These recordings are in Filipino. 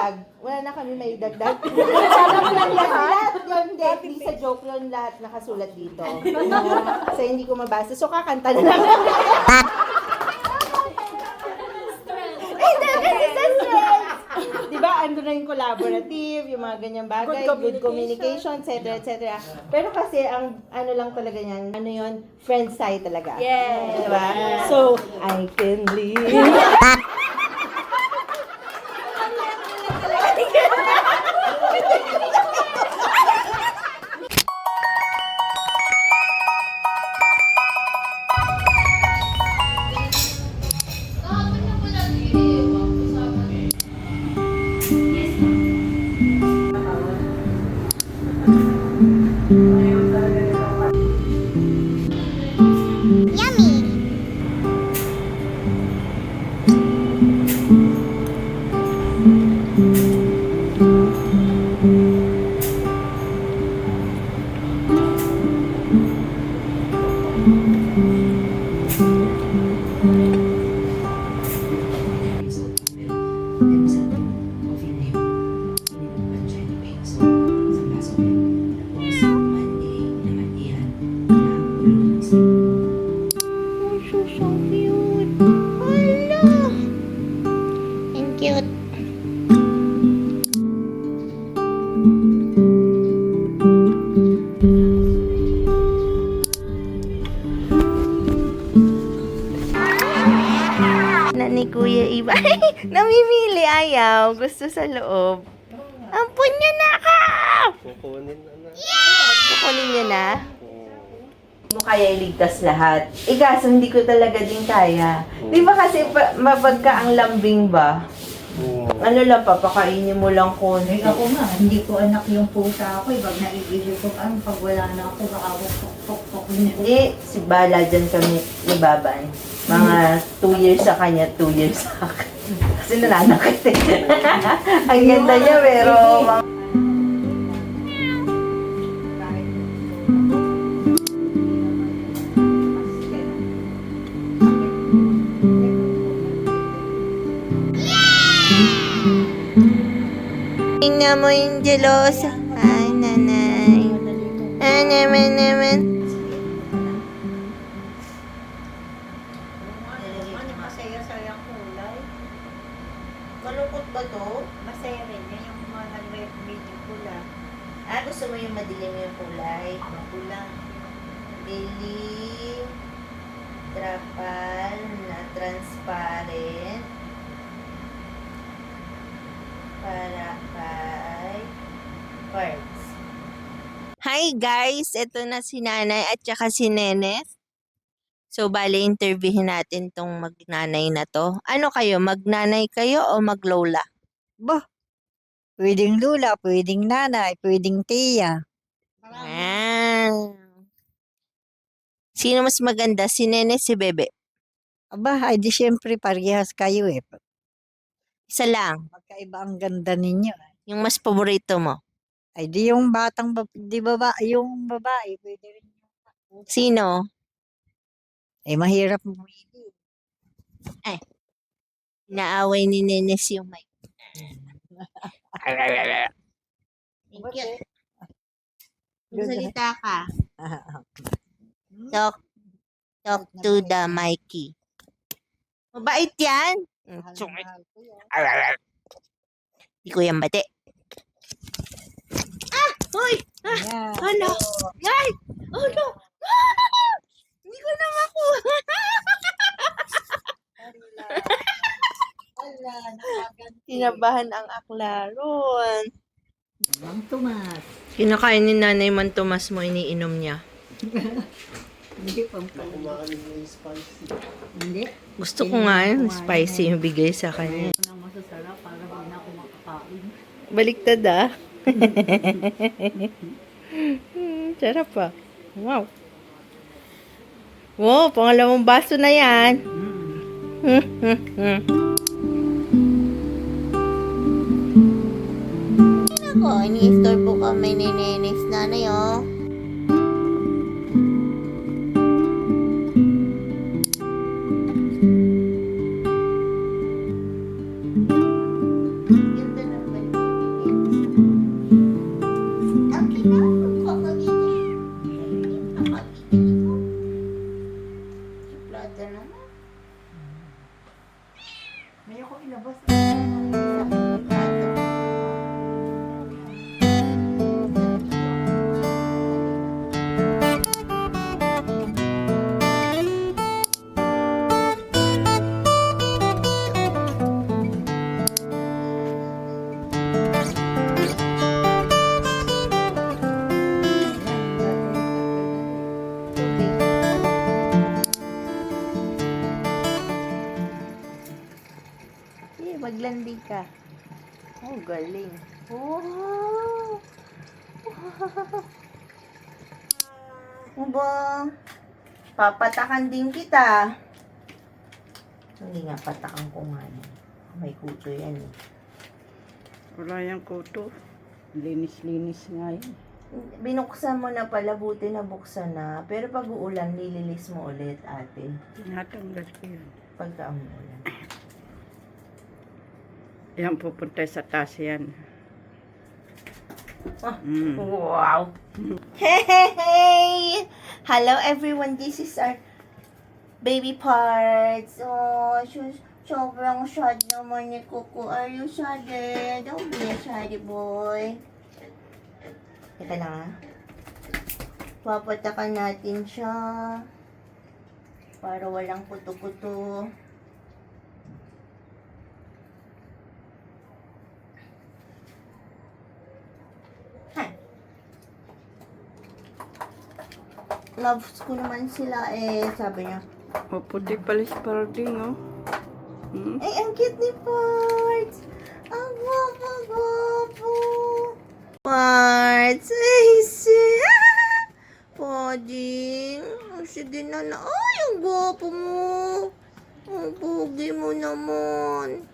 dagdag. Wala na kami may dagdag. Sarap lang lahat. Hindi, hindi sa joke yun lahat nakasulat dito. So, hindi ko mabasa. So, kakanta na lang. Hindi, kasi sa stress. Diba, ando na yung collaborative, yung mga ganyang bagay, good communication, etc. etc. Pero kasi, ang ano lang talaga yan, ano yun, friend side talaga. Yes. Diba? So, I can live. Ni Kuya Iba. Namimili ayaw. Gusto sa loob. Ampun niya na ka! Kukunin na na. Kukunin niya na? Mo kaya iligtas lahat. Kaso hindi ko talaga din kaya. Di ba kasi mapagka ang lambing ba? Ano lang, papakainin mo lang konti. Ako nga, hindi ko anak yung pusa ako. Pag naiisip ko, pag wala na ako, baka pok. Hindi, si Bala dyan kami ni Baban. Mga 2 years sa kanya, 2 years sa akin. Kasi nananakit eh. Ang ganda niya, pero... Tingnan mo yung jelosa. Ay, nanay. Ay, naman. Masaya-saya kulay. Malungkot ba to? Masaya rin. Yan yung mga nag-medyo pula. Gusto mo yung madilim yung kulay? Pula. Dilim, trapal, na transparent, para kay parts. Hi guys! Ito na si Nanay at saka si Nenes. So, bali interviewin natin tong magnanay na to. Ano kayo? Magnanay kayo o maglola? Bah, pwedeng lula, pwedeng nanay, pwedeng tiya. Sino mas maganda? Si Nenes, si Bebe? Aba, ay di syempre parehas kayo eh. Isa lang. Magkaiba ang ganda ninyo. Yung mas paborito mo. Ay di yung batang, di baba, yung babae, pwede rin. Sino? Eh, mahirap mo. Inaaway ni Nenes yung mic. Thank you. Magsalita ka. Talk to the Mikey. Mabait yan. Di ko yan bate. Hoy! Ano? Ay! Oh no! Hindi ko na makuha. Tinabahan ang aklaron. Mang Tomas. Kinakain ni Nanay Man Tomas mo, iniinom niya. Hindi pa. Kumakain mo yung spicy. Hindi. Gusto ko nga yun, spicy yung bigay sa kanya. Ito nang masasarap para hindi na ako makakain. Baliktad ah. Sarap ah. Wow. Wow, pangalawang baso na yan. Ako, ini-store po kami ni Nenes Nanay oh. Ganda ng May ako ilabas. Maglandi ka. Oh, galing. Oh! Aba, papatakan din kita. Hindi nga, patakan ko nga yan. May kuto yan eh. Wala yung kuto. Linis-linis nga yun. Binuksan mo na pala, buti na buksan na. Pero pag uulan, nililis mo ulit, ate. Tinatanggal ko yun. Pagka umuulan. Yan, pupunta sa taas yan. Ah, Mm. wow! Hey! Hello everyone, this is our baby parts. Oh, sobrang sad naman ni Kuko. Are you sad? Don't be a sad boy. Teka lang ah. Papatakan natin siya. Para walang kuto-kuto. Loves ko naman sila eh. Sabi niya, O, puti pala si Parding, oh. Hmm? ay, ang cute ni Parts! Ang gwapo-gwapo! Parts! Ay, Parding! Sige na na. Ay, ang gwapo mo! Ang pogi mo naman.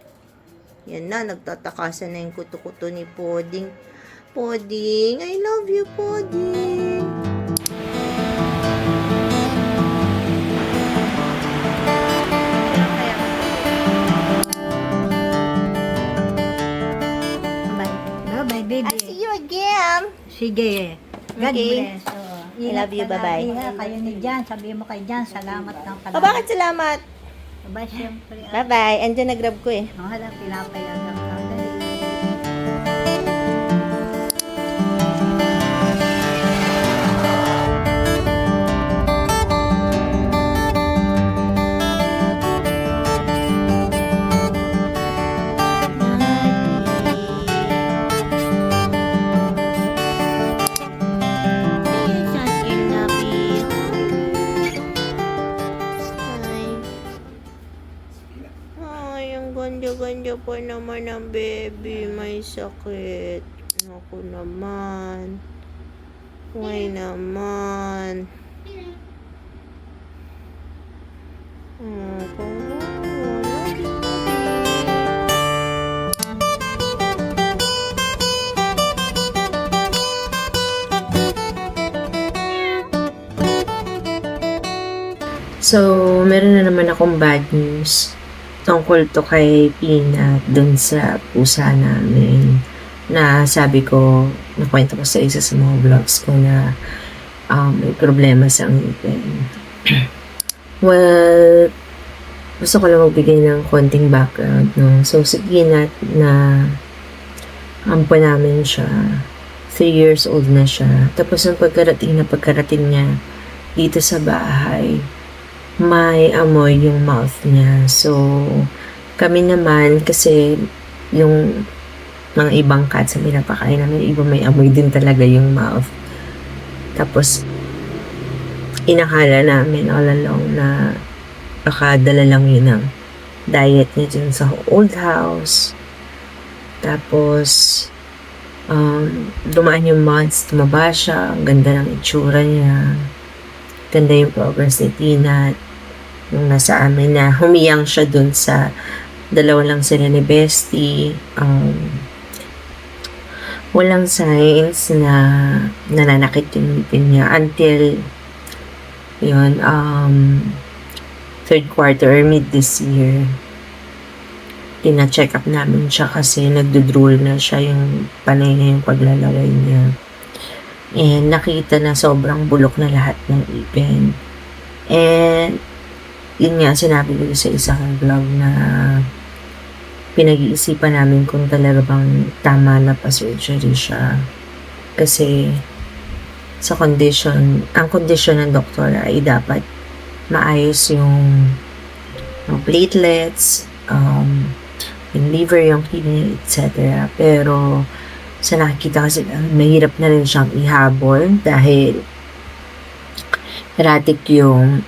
Yan na, nagtatakasan na yung kuto-kuto ni Poding. Poding, I love you, Poding! Bye-bye, baby. I'll see you again! Sige. God Okay. bless. Oo. I love you, Ingat ka bye-bye. lagi, ha. Kayo ni Jan, sabihin mo kay Jan, salamat ng Oh, bakit salamat? Bye, siyempre. Bye-bye. Andiyan na grab ko eh. Mahal ang pinapayagan ka. Dali. Ay, ang ganda-ganda pa naman ng baby. May sakit. Ako naman. Why naman? Ako So, meron na naman akong bad news tungkol to kay Peanut dun sa pusa namin na sabi ko, nakwento ko sa isa sa mga vlogs ko na may problema sa ngipin. Well, gusto ko lang magbigay ng konting background, no? So, si Peanut na ampo namin siya, 3 years old na siya. Tapos, nung pagkarating niya dito sa bahay, may amoy yung mouth niya. So, kami naman, kasi yung mga ibang cats na pinapakain namin, iba may amoy din talaga yung mouth. Tapos, inakala namin all along na baka dala lang yun ang diet niya dyan sa old house. Tapos, dumaan yung months, tumaba siya, ang ganda ng itsura niya. Ganda yung progress ni Peanut. Nung nasa amin na humiyang siya dun sa dalawa lang sila ni Bestie. Walang signs na nananakit yung ngipin niya until yun, third quarter or mid this year. Tina-check up namin siya kasi nagdudrool na siya, yung panay na yung paglalaway niya. And nakita na sobrang bulok na lahat ng ipin. And yun nga, sinabi ko sa isang vlog na pinag-iisipan namin kung talaga bang tama na pa-surgery siya. Kasi sa ang condition ng doktor ay dapat maayos yung platelets, yung liver, yung kidney, etc. Pero sa nakikita kasi mahirap na rin siyang ihabol dahil erratic yung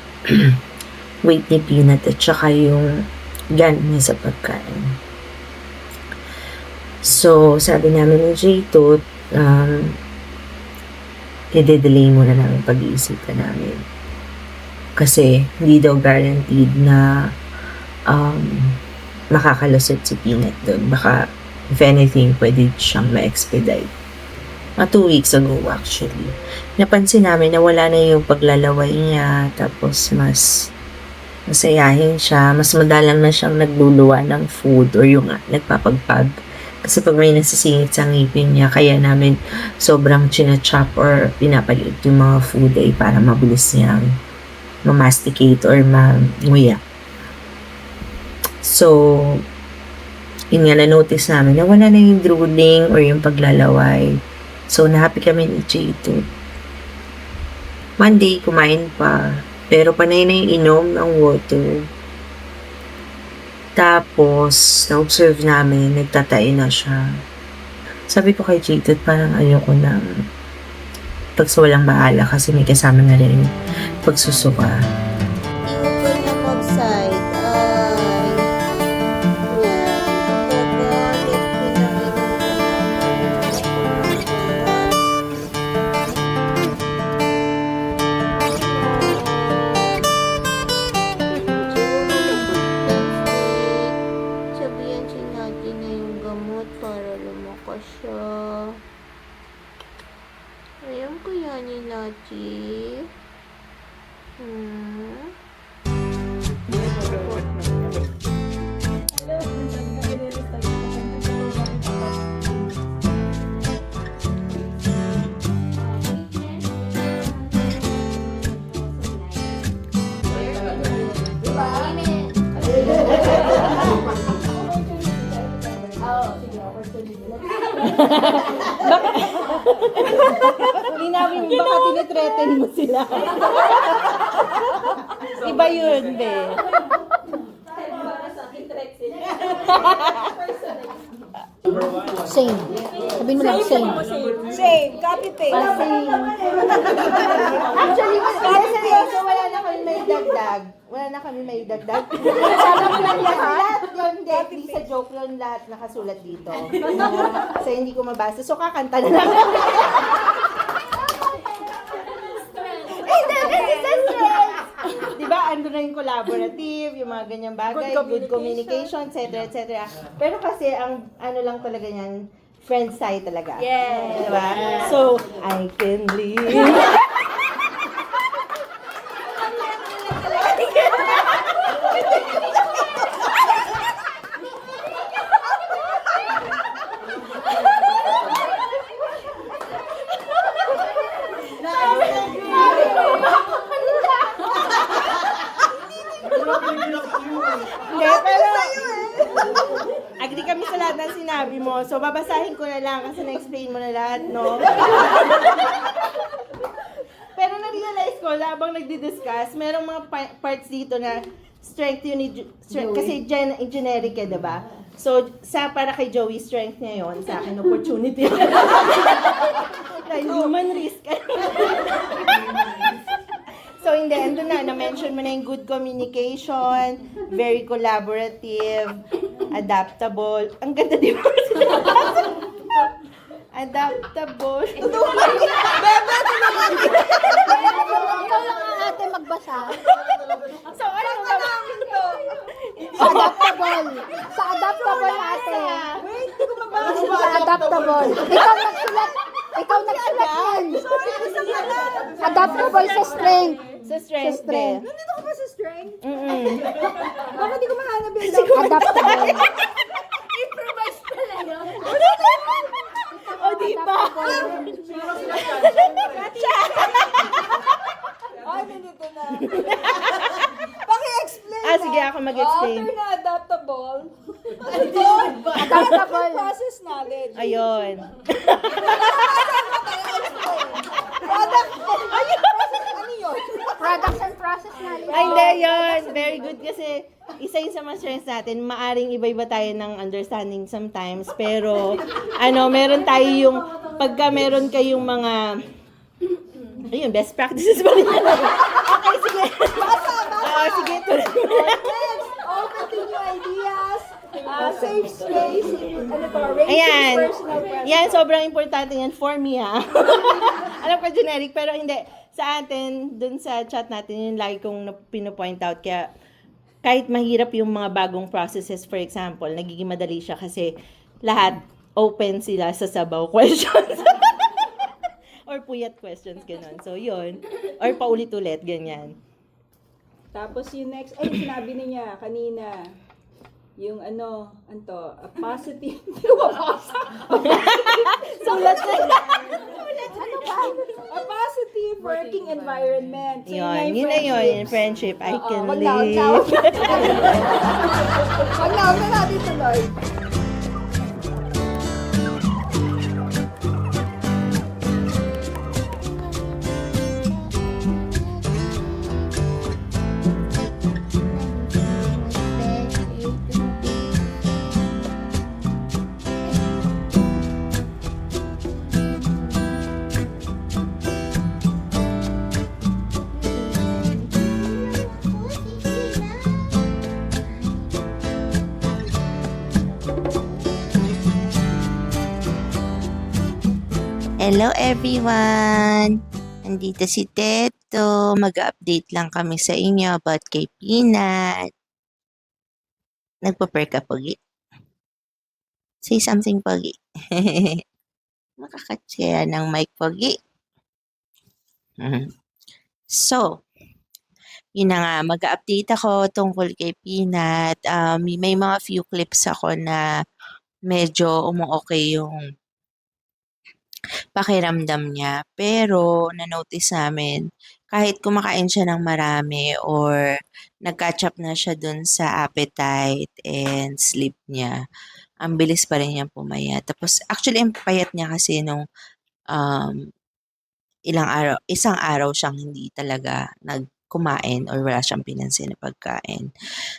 weight ni Peanut at saka yung gana niya sa pagkain. So, sabi namin ni J2, i-delay muna namin pag-iisipan namin. Kasi hindi daw guaranteed na makakalusot si Peanut doon. Baka, if anything, pwede siyang ma-expedite. 2 weeks ago, actually. Napansin namin na wala na yung paglalaway niya, tapos mas masayahin siya, mas madalang na siyang nagluluwa ng food or yung nagpapagpag. Kasi pag may nasisingit sa ngipin niya, kaya namin sobrang chinachop or pinapaliit yung mga food ay para mabilis niyang mamasticate or manguya. So, yun nga, na-notice namin na wala na yung drooling or yung paglalaway. So, na-happy kami ni J2. Monday, kumain pa. Pero panay na yung inom ng water. Tapos, na-observe namin, nagtatain na siya. Sabi ko kay J2, parang ayoko na pagsawalang bahala kasi may kasama na rin pagsusuka. Tingin ko niya mag-side eye. Pagalit sabihan siya natin na yung gamot para lumakas siya. Ayaw kaya ni Nachi? Linawin mo, baka tinitreaten mo sila. Iba yun, be. Same. Sabihin mo lang, same. Same, copy-paste. Actually, Seryoso, wala na kami may dagdag. Wala na kami may dagdag. Sabi mo lang lahat. Yun, hindi sa joke yun lahat nakasulat dito. So, hindi ko mabasa. So, kakanta na lang. Hindi, kasi sa stress. Diba, ando na yung collaborative, yung mga ganyang bagay, good communication, etc. etc. Pero kasi, ang ano lang talaga yan, friend side talaga. Yeah. Diba? So, I can live. Hindi, pero agree kami sa lahat ng sinabi mo. So, babasahin ko na lang kasi na-explain mo na lahat, no? Pero na-realize ko, habang nagdi-discuss, merong mga parts dito na strength yun kasi generic eh, diba? So, para kay Joey, strength niya yun. Sa akin, opportunity. Na human risk. So, hindi, ando na-mention mo na yung good communication, very collaborative, adaptable. Ang ganda, di ba? Adaptable. Tutulungan kita! Bebe, tulungan kita! ikaw lang ang ate magbasa. So, ano ba? Sa adaptable. Sa adaptable ate. Wait, hindi ko mabasa. Sa adaptable. Ikaw nagsulat yan. Adaptable sa strength. Sa strength, be. Nandito ka ba sa strength? Bakit di ko mahanap yung Adaptable. improvise pala yun? O, di ba? Ay, nandito na. Paki-explain. Sige, ako mag-explain. na adaptable. Process knowledge. Ayun. Products and process knowledge. Ay, hindi, yun. Very good kasi isa yun sa mga strengths natin. Maaring iba-iba tayo ng understanding sometimes. Pero, meron tayo yung, pagka meron kayong mga, ayun, best practices ba rin yan? Okay, sige. Oo, sige, tuloy mo na. Open to new ideas. Safe space. Ano to? Raising Ayan. personal presence. Yan, sobrang importante yan for me, ha? Alam ko generic, pero hindi. Sa atin, dun sa chat natin, yung lagi kong pinopoint out. Kaya, kahit mahirap yung mga bagong processes, for example, nagiging madali siya kasi lahat open sila sa sabaw questions. Or puyat questions, ganun. So, yun. Or paulit-ulit, ganyan. Tapos yung next, ay, sinabi niya kanina, yung a positive, Sulat na. a positive working environment. So, Yun, yun na yun. Yung friendship, I can wag na, live. wag na natin tuloy. Hello everyone! Nandito si Teto. Mag-update lang kami sa inyo about kay Peanut. Nagpa-per ka, Pogi? Say something, Pogi. Makakatsaya ng mic, Pogi. So, yun na nga, mag-update ako tungkol kay Peanut. May mga few clips ako na medyo umu-okay yung pakiramdam niya. Pero, na-notice namin, kahit kumakain siya ng marami or nag-catch up na siya dun sa appetite and sleep niya, ang bilis pa rin niyang pumayat. Tapos, actually, ang payat niya kasi nung isang araw siyang hindi talaga nagkumain or wala siyang pinansin na pagkain.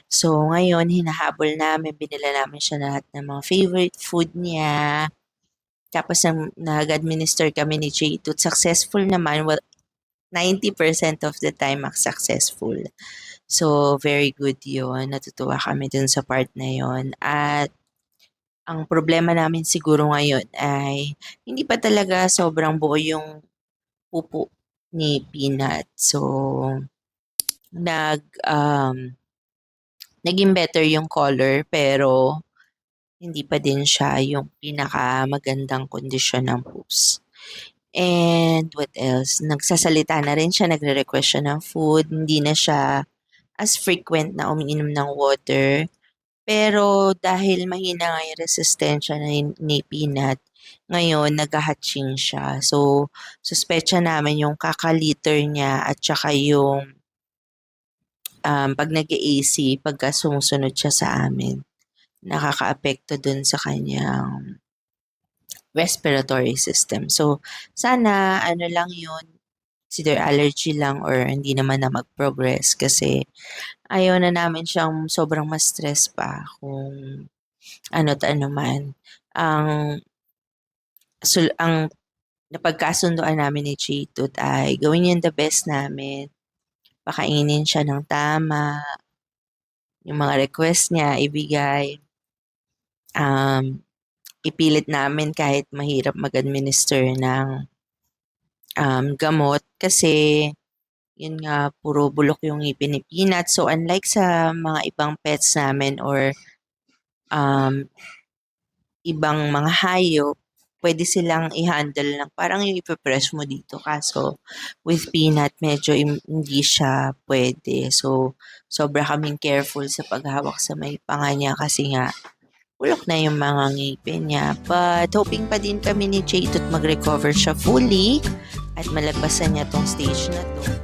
So, ngayon, hinahabol namin, binila namin siya lahat ng mga favorite food niya. Tapos nag-administer kami ni J2. Successful naman. Well, 90% of the time successful. So, very good yun. Natutuwa kami dun sa part na yun. At ang problema namin siguro ngayon ay hindi pa talaga sobrang buo yung pupo ni Peanut. So, naging better yung color pero hindi pa din siya yung pinakamagandang kondisyon ng poops. And what else? Nagsasalita na rin siya, nagre-request siya ng food. Hindi na siya as frequent na umiinom ng water. Pero dahil mahina nga yung resistensya ni Peanut, ngayon nag-hatching siya. So, suspecha namin yung kakaliter niya at saka yung pag nag-AC, pagka sumusunod siya sa amin, nakaka-apekto dun sa kanyang respiratory system. So, sana lang yun, either allergy lang or hindi naman na mag-progress kasi ayaw na namin siyang sobrang ma-stress pa kung ano't ano man. Ang napagkasundoan namin ni Chitut ay gawin yung the best namin. Pakainin siya ng tama. Yung mga request niya, ibigay. Ipilit namin kahit mahirap mag-administer ng gamot kasi yun nga, puro bulok yung ngipin ni Peanut. So, unlike sa mga ibang pets namin or ibang mga hayop, pwede silang i-handle ng parang yung ipipress mo dito. Kaso, with Peanut, medyo hindi siya pwede. So, sobra kaming careful sa paghawak sa may panga niya kasi nga, bulok na yung mga ngipin niya. But, hoping pa din kami ni Jaytut mag-recover siya fully at malagpasan niya tong stage na to.